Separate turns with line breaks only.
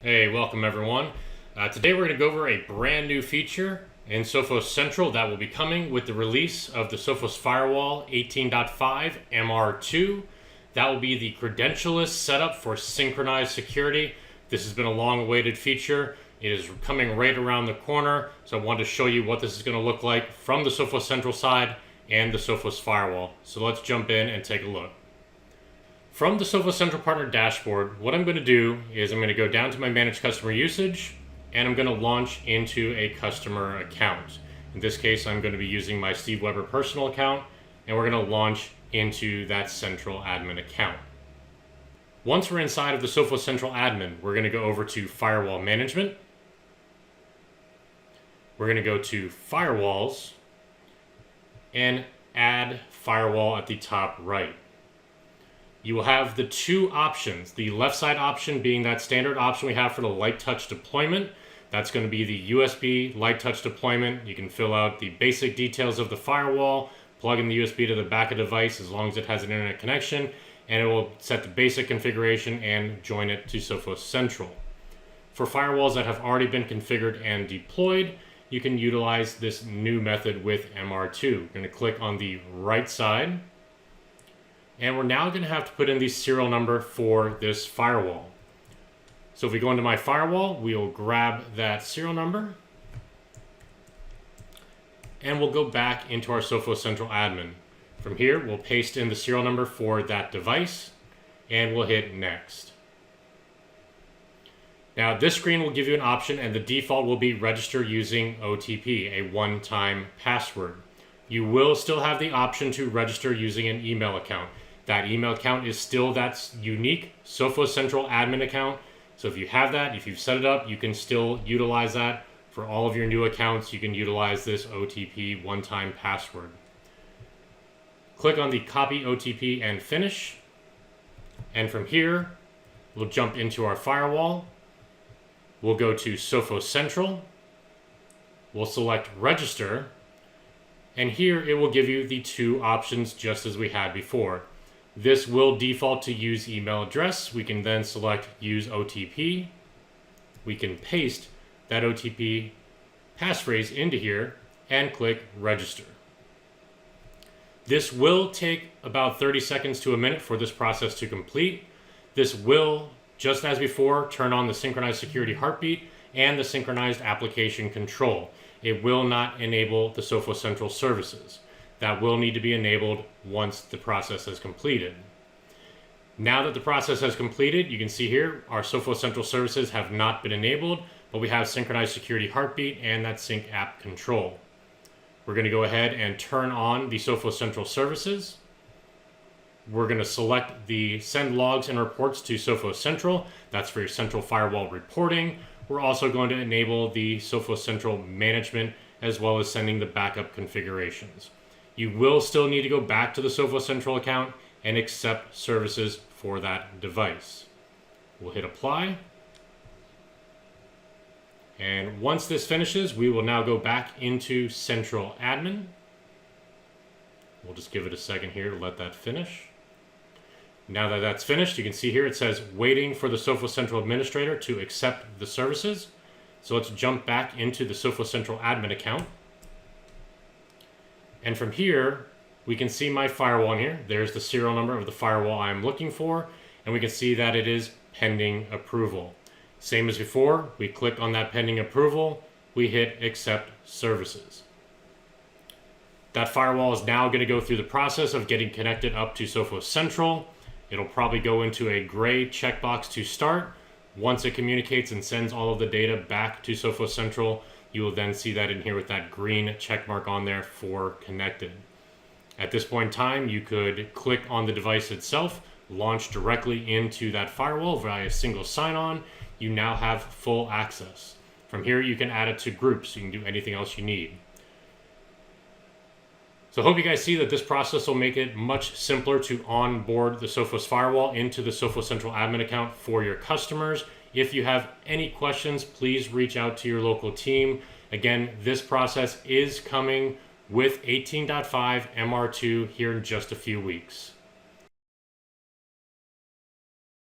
Hey, welcome everyone. Today we're going to go over a brand new feature in Sophos Central that will be coming with the release of the Sophos Firewall 18.5 MR2. That will be the credential-less setup for synchronized security. This has been a long-awaited feature. It is coming right around the corner, so I wanted to show you what this is going to look like from the Sophos Central side and the Sophos Firewall. So let's jump in and take a look. From the Sophos Central Partner dashboard, what I'm going to do is I'm going to go down to my Manage Customer Usage, and I'm going to launch into a customer account. In this case, I'm going to be using my Steve Weber personal account, and we're going to launch into that Central Admin account. Once we're inside of the Sophos Central Admin, we're going to go over to Firewall Management. We're going to go to Firewalls, and add Firewall at the top right. You will have the two options, the left side option being that standard option we have for the light touch deployment. That's going to be the USB light touch deployment. You can fill out the basic details of the firewall, plug in the USB to the back of the device as long as it has an internet connection, and it will set the basic configuration and join it to Sophos Central. For firewalls that have already been configured and deployed, you can utilize this new method with MR2. You're going to click on the right side, and we're now going to have to put in the serial number for this firewall. So if we go into my firewall, we'll grab that serial number, and we'll go back into our Sophos Central Admin. From here, we'll paste in the serial number for that device, and we'll hit Next. Now this screen will give you an option, and the default will be register using OTP, a one-time password. You will still have the option to register using an email account. That email account is still that unique Sophos Central admin account. So if you have that, if you've set it up, you can still utilize that. For all of your new accounts, you can utilize this OTP one-time password. Click on the copy OTP and finish. And from here, we'll jump into our firewall. We'll go to Sophos Central. We'll select register. And here it will give you the two options just as we had before. This will default to use email address. We can then select use OTP. We can paste that OTP passphrase into here and click register. This will take about 30 seconds to a minute for this process to complete. This will, just as before, turn on the synchronized security heartbeat and the synchronized application control. It will not enable the Sophos Central services. That will need to be enabled once the process has completed. Now that the process has completed, you can see here our Sophos Central services have not been enabled, but we have synchronized security heartbeat and that sync app control. We're going to go ahead and turn on the Sophos Central services. We're going to select the send logs and reports to Sophos Central. That's for your central firewall reporting. We're also going to enable the Sophos Central management as well as sending the backup configurations. You will still need to go back to the Sophos Central account and accept services for that device. We'll hit apply. And once this finishes, we will now go back into Central Admin. We'll just give it a second here to let that finish. Now that that's finished, you can see here it says waiting for the Sophos Central administrator to accept the services. So let's jump back into the Sophos Central admin account. And from here, we can see my firewall in here. There's the serial number of the firewall I'm looking for, and we can see that it is pending approval. Same as before, we click on that pending approval, we hit accept services. That firewall is now going to go through the process of getting connected up to Sophos Central. It'll probably go into a gray checkbox to start. Once it communicates and sends all of the data back to Sophos Central, you will then see that in here with that green check mark on there for connected. At this point in time, you could click on the device itself, launch directly into that firewall via a single sign-on. You now have full access. From here, you can add it to groups. You can do anything else you need. So I hope you guys see that this process will make it much simpler to onboard the Sophos Firewall into the Sophos Central admin account for your customers. If you have any questions, please reach out to your local team. Again, this process is coming with 18.5 MR2 here in just a few weeks.